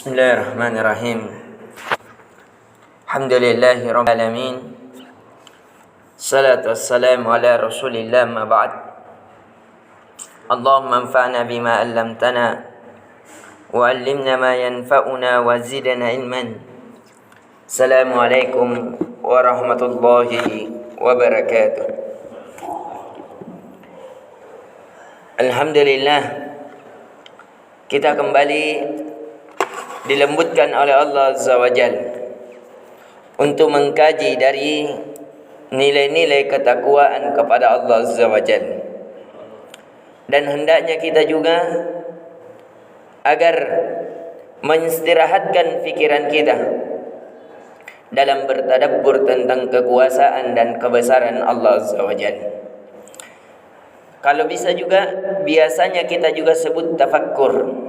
Bismillahirrahmanirrahim. Alhamdulillahi rabbil alamin. Salatu wassalamu ala Rasulillah ma ba'd. Allahumma anfa'na bima 'allamtana wa 'allimna ma yanfa'una wa zidna ilman. Assalamualaikum warahmatullahi wabarakatuh. Alhamdulillah, kita kembali dilembutkan oleh Allah Azza wa Jal untuk mengkaji dari nilai-nilai ketakwaan kepada Allah Azza wa Jal. Dan hendaknya kita juga agar mengistirahatkan fikiran kita dalam bertadabbur tentang kekuasaan dan kebesaran Allah Azza wa Jal. Kalau bisa juga, biasanya kita juga sebut tafakkur.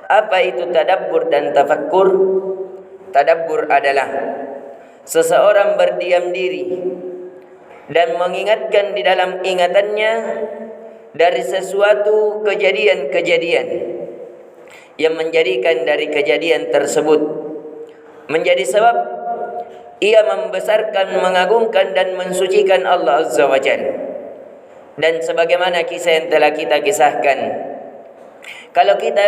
Apa itu tadabbur dan tafakkur? Tadabbur adalah seseorang berdiam diri dan mengingatkan di dalam ingatannya dari sesuatu kejadian-kejadian yang menjadikan dari kejadian tersebut menjadi sebab ia membesarkan, mengagungkan dan mensucikan Allah Azza wa Jalla. Dan sebagaimana kisah yang telah kita kisahkan, kalau kita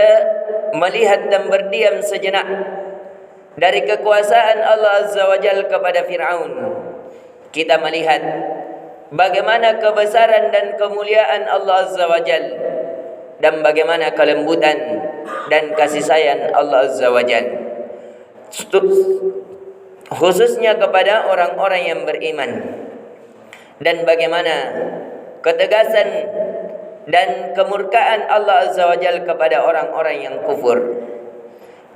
melihat dan berdiam sejenak dari kekuasaan Allah Azza wa Jalla kepada Fir'aun, kita melihat bagaimana kebesaran dan kemuliaan Allah Azza wa Jalla dan bagaimana kelembutan dan kasih sayang Allah Azza wa Jalla, khususnya kepada orang-orang yang beriman, dan bagaimana ketegasan dan kemurkaan Allah Azza wa Jalla kepada orang-orang yang kufur.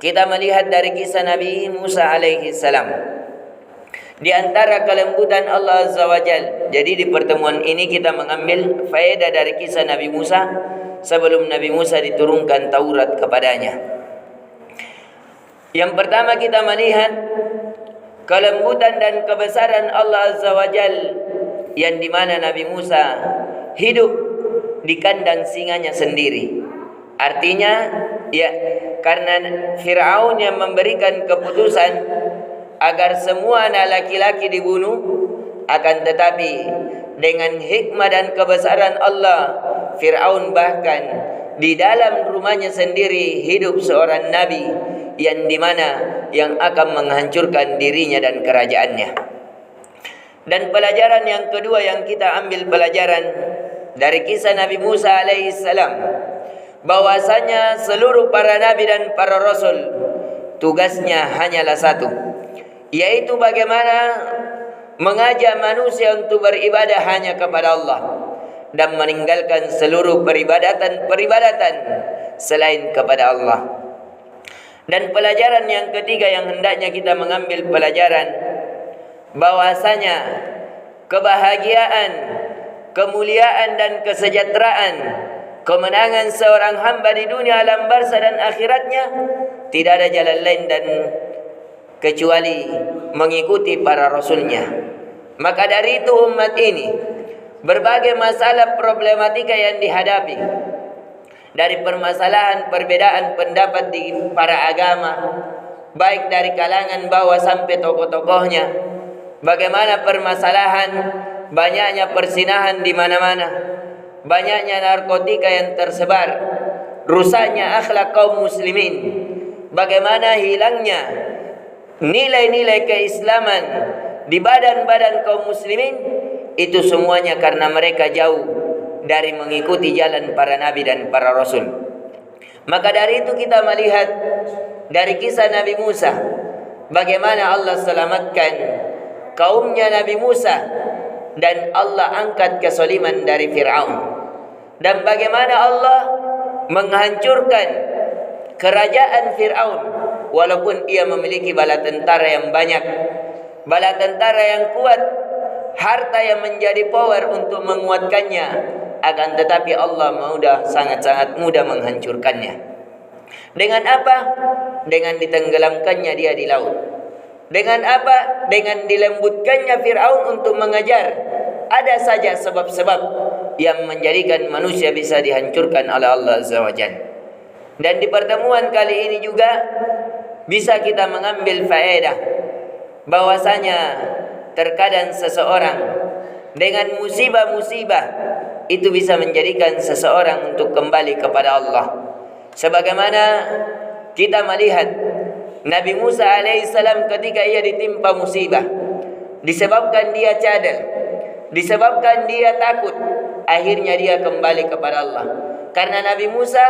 Kita melihat dari kisah Nabi Musa alaihi salam, di antara kelembutan Allah Azza wa Jalla. Jadi di pertemuan ini kita mengambil faedah dari kisah Nabi Musa sebelum Nabi Musa diturunkan Taurat kepadanya. Yang pertama kita melihat kelembutan dan kebesaran Allah Azza wa Jalla, yang dimana Nabi Musa hidup di kandang singanya sendiri. Artinya, ya, karena Fir'aun yang memberikan keputusan agar semua anak laki-laki dibunuh, akan tetapi dengan hikmah dan kebesaran Allah, Fir'aun bahkan di dalam rumahnya sendiri hidup seorang nabi yang dimana yang akan menghancurkan dirinya dan kerajaannya. Dan pelajaran yang kedua yang kita ambil pelajaran dari kisah Nabi Musa alaihissalam, bahwasanya seluruh para nabi dan para rasul tugasnya hanyalah satu, yaitu bagaimana mengajak manusia untuk beribadah hanya kepada Allah dan meninggalkan seluruh peribadatan selain kepada Allah. Dan pelajaran yang ketiga yang hendaknya kita mengambil pelajaran, bahwasanya kebahagiaan, kemuliaan dan kesejahteraan, kemenangan seorang hamba di dunia, alam barzah dan akhiratnya tidak ada jalan lain dan kecuali mengikuti para rasulnya. Maka dari itu umat ini berbagai masalah problematika yang dihadapi, dari permasalahan perbedaan pendapat di para agama, baik dari kalangan bawah sampai tokoh-tokohnya, bagaimana permasalahan banyaknya persinahan di mana-mana, banyaknya narkotika yang tersebar, rusaknya akhlak kaum muslimin, bagaimana hilangnya nilai-nilai keislaman di badan-badan kaum muslimin. Itu semuanya karena mereka jauh dari mengikuti jalan para nabi dan para rasul. Maka dari itu kita melihat dari kisah Nabi Musa, bagaimana Allah selamatkan kaumnya Nabi Musa dan Allah angkat kesaliman dari Fir'aun, dan bagaimana Allah menghancurkan kerajaan Fir'aun walaupun ia memiliki bala tentara yang banyak, bala tentara yang kuat, harta yang menjadi power untuk menguatkannya, akan tetapi Allah sangat-sangat mudah menghancurkannya. Dengan apa? Dengan ditenggelamkannya dia di laut. Dengan apa? Dengan dilembutkannya Fir'aun untuk mengejar. Ada saja sebab-sebab yang menjadikan manusia bisa dihancurkan oleh Allah Azza wa Jalla. Dan di pertemuan kali ini juga bisa kita mengambil faedah bahwasanya terkadang seseorang dengan musibah-musibah itu bisa menjadikan seseorang untuk kembali kepada Allah. Sebagaimana kita melihat Nabi Musa alaihissalam ketika ia ditimpa musibah, disebabkan dia cadel, disebabkan dia takut, akhirnya dia kembali kepada Allah. Karena Nabi Musa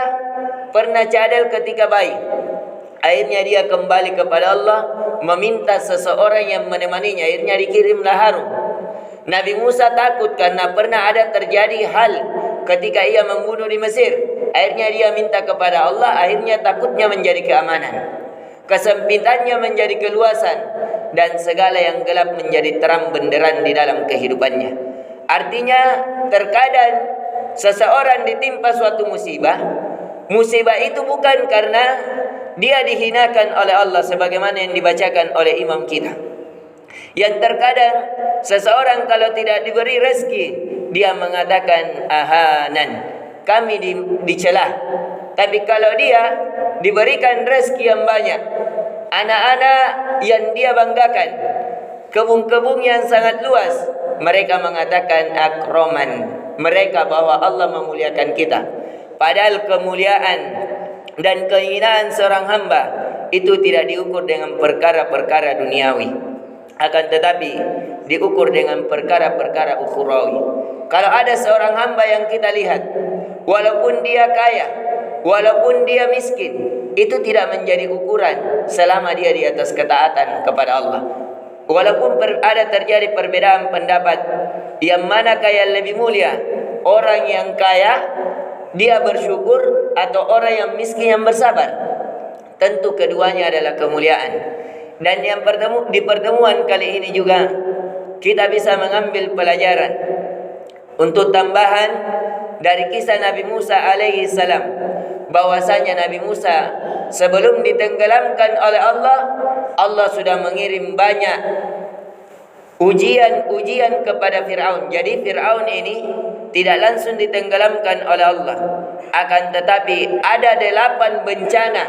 pernah cadel ketika bayi, akhirnya dia kembali kepada Allah, meminta seseorang yang menemaninya, akhirnya dikirimlah Harun. Nabi Musa takut karena pernah ada terjadi hal ketika ia membunuh di Mesir, akhirnya dia minta kepada Allah, akhirnya takutnya menjadi keamanan, kesempitannya menjadi keluasan, dan segala yang gelap menjadi terang benderang di dalam kehidupannya. Artinya terkadang seseorang ditimpa suatu musibah, musibah itu bukan karena dia dihinakan oleh Allah sebagaimana yang dibacakan oleh imam kita. Yang terkadang seseorang kalau tidak diberi rezeki, dia mengatakan ahanan, kami dicelah. Tapi kalau dia diberikan rezeki yang banyak, anak-anak yang dia banggakan, kebun-kebun yang sangat luas, mereka mengatakan akroman, mereka bahwa Allah memuliakan kita. Padahal kemuliaan dan kehinaan seorang hamba itu tidak diukur dengan perkara-perkara duniawi, akan tetapi diukur dengan perkara-perkara ukhrawi. Kalau ada seorang hamba yang kita lihat, walaupun dia kaya, walaupun dia miskin, itu tidak menjadi ukuran selama dia di atas ketaatan kepada Allah. Walaupun ada terjadi perbedaan pendapat, yang mana kaya lebih mulia, orang yang kaya dia bersyukur atau orang yang miskin yang bersabar? Tentu keduanya adalah kemuliaan. Dan yang di pertemuan kali ini juga kita bisa mengambil pelajaran untuk tambahan dari kisah Nabi Musa alaihi salam, bahwasanya Nabi Musa sebelum ditenggelamkan oleh Allah, Allah sudah mengirim banyak ujian kepada Fir'aun. Jadi Fir'aun ini tidak langsung ditenggelamkan oleh Allah, akan tetapi ada 8 bencana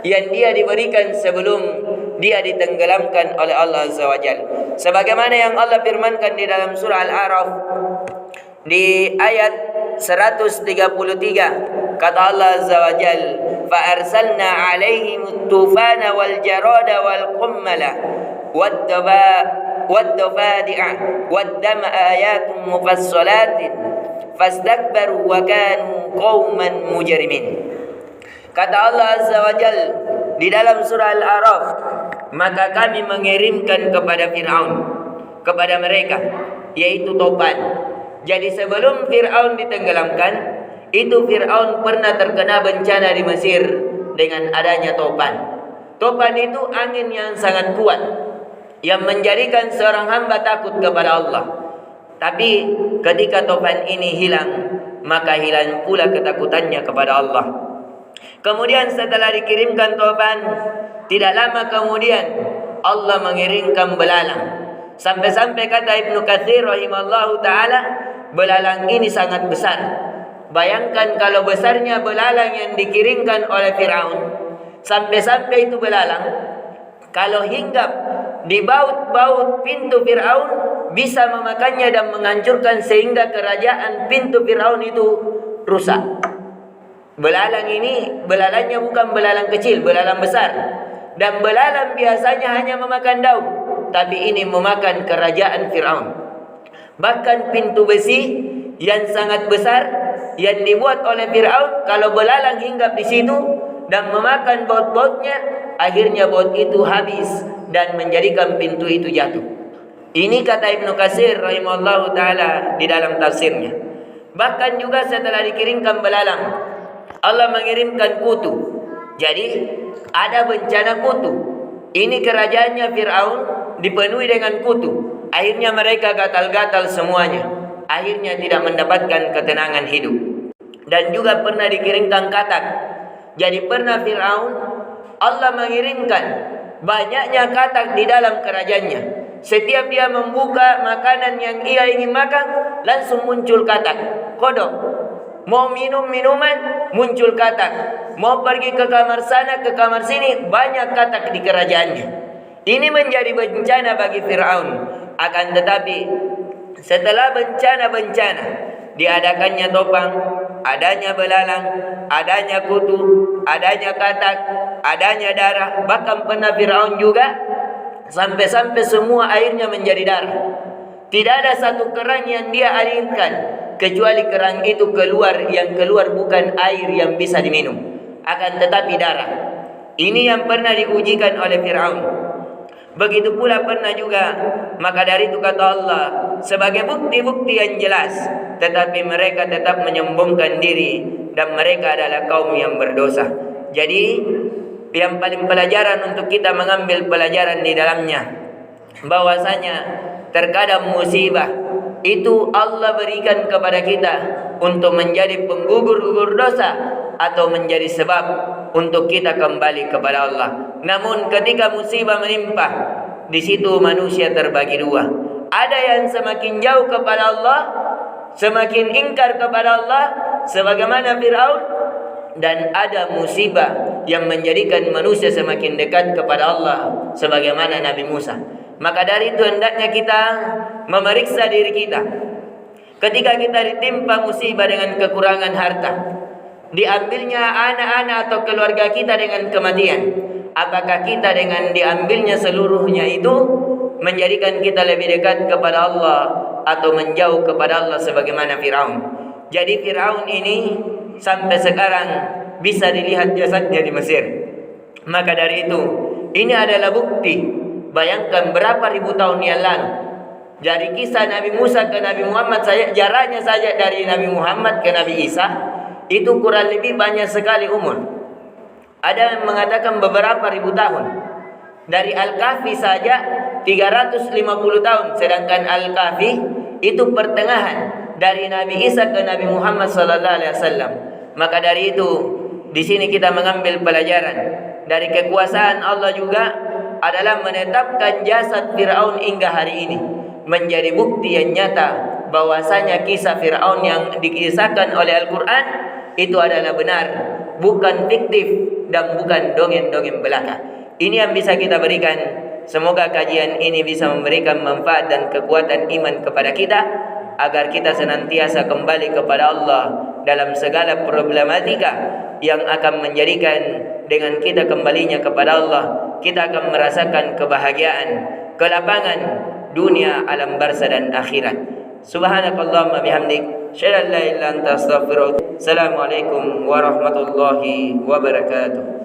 yang dia diberikan sebelum dia ditenggelamkan oleh Allah Azza wa Jalla. Sebagaimana yang Allah firmankan di dalam surah Al-A'raf di ayat 133, kata Allah Azza wa Jalla, fa arsalna 'alaihim at-tufana wal jarada wal qummala wad-dafadi'a wad-dama ayatun mufassalatin fastakbaru wa kanu qauman mujrimin. Kata Allah Azza wa Jalla di dalam surah Al-A'raf, maka kami mengirimkan kepada Fir'aun, kepada mereka, yaitu topan. Jadi sebelum Fir'aun ditenggelamkan, itu Fir'aun pernah terkena bencana di Mesir dengan adanya topan. Topan itu angin yang sangat kuat, yang menjadikan seorang hamba takut kepada Allah. Tapi ketika topan ini hilang, maka hilang pula ketakutannya kepada Allah. Kemudian setelah dikirimkan topan, tidak lama kemudian Allah mengirimkan belalang. Sampai-sampai kata Ibnu Katsir rahimallahu ta'ala, belalang ini sangat besar. Bayangkan kalau besarnya belalang yang dikirimkan oleh Fir'aun, sampai-sampai itu belalang kalau hinggap di baut-baut pintu Fir'aun bisa memakannya dan menghancurkan sehingga kerajaan pintu Fir'aun itu rusak. Belalang ini, belalangnya bukan belalang kecil, belalang besar. Dan belalang biasanya hanya memakan daun, tapi ini memakan kerajaan Fir'aun. Bahkan pintu besi yang sangat besar yang dibuat oleh Fir'aun, kalau belalang hinggap di situ dan memakan baut-bautnya, akhirnya baut itu habis dan menjadikan pintu itu jatuh. Ini kata Ibnu Katsir rahimahullahu ta'ala di dalam tafsirnya. Bahkan juga setelah dikirimkan belalang, Allah mengirimkan kutu. Jadi ada bencana kutu. Ini kerajaannya Fir'aun dipenuhi dengan kutu. Akhirnya mereka gatal-gatal semuanya. Akhirnya tidak mendapatkan ketenangan hidup. Dan juga pernah dikirimkan katak. Jadi pernah Fir'aun, Allah mengirimkan banyaknya katak di dalam kerajaannya. Setiap dia membuka makanan yang ia ingin makan, langsung muncul katak, kodok. Mau minum minuman, muncul katak. Mau pergi ke kamar sana, ke kamar sini, banyak katak di kerajaannya. Ini menjadi bencana bagi Fir'aun. Akan tetapi setelah bencana-bencana, diadakannya topang, adanya belalang, adanya kutu, adanya katak, adanya darah. Bahkan pernah Fir'aun juga sampai-sampai semua airnya menjadi darah. Tidak ada satu keran yang dia alirkan, kecuali keran itu yang keluar bukan air yang bisa diminum, akan tetapi darah. Ini yang pernah diujikan oleh Fir'aun. Begitu pula pernah juga, maka dari itu kata Allah, sebagai bukti-bukti yang jelas, tetapi mereka tetap menyombongkan diri dan mereka adalah kaum yang berdosa. Jadi yang paling pelajaran untuk kita mengambil pelajaran di dalamnya, bahwasanya terkadang musibah itu Allah berikan kepada kita untuk menjadi penggugur-gugur dosa atau menjadi sebab untuk kita kembali kepada Allah. Namun ketika musibah menimpa, di situ manusia terbagi dua. Ada yang semakin jauh kepada Allah, semakin ingkar kepada Allah sebagaimana Fir'aun, dan ada musibah yang menjadikan manusia semakin dekat kepada Allah sebagaimana Nabi Musa. Maka dari itu hendaknya kita memeriksa diri kita. Ketika kita ditimpa musibah dengan kekurangan harta, diambilnya anak-anak atau keluarga kita dengan kematian, apakah kita dengan diambilnya seluruhnya itu menjadikan kita lebih dekat kepada Allah atau menjauh kepada Allah sebagaimana Fir'aun? Jadi Fir'aun ini sampai sekarang bisa dilihat jasadnya di Mesir. Maka dari itu, ini adalah bukti. Bayangkan berapa ribu tahun yang lalu, dari kisah Nabi Musa ke Nabi Muhammad saja, jaraknya saja dari Nabi Muhammad ke Nabi Isa itu kurang lebih banyak sekali umur. Ada yang mengatakan beberapa ribu tahun. Dari Al-Kahfi saja 350 tahun, sedangkan Al-Kahfi itu pertengahan dari Nabi Isa ke Nabi Muhammad sallallahu alaihi wasallam. Maka dari itu, di sini kita mengambil pelajaran dari kekuasaan Allah juga adalah menetapkan jasad Fir'aun hingga hari ini menjadi bukti yang nyata bahwasanya kisah Fir'aun yang dikisahkan oleh Al-Quran itu adalah benar, bukan fiktif dan bukan dongeng-dongeng belaka. Ini yang bisa kita berikan. Semoga kajian ini bisa memberikan manfaat dan kekuatan iman kepada kita, agar kita senantiasa kembali kepada Allah dalam segala problematika yang akan menjadikan dengan kita kembalinya kepada Allah, kita akan merasakan kebahagiaan, kelapangan dunia, alam barzah dan akhirat. Subhanakallahumma bihamdik, asyhadu an la ilaha illa anta, astaghfiruka. Assalamualaikum warahmatullahi wabarakatuh.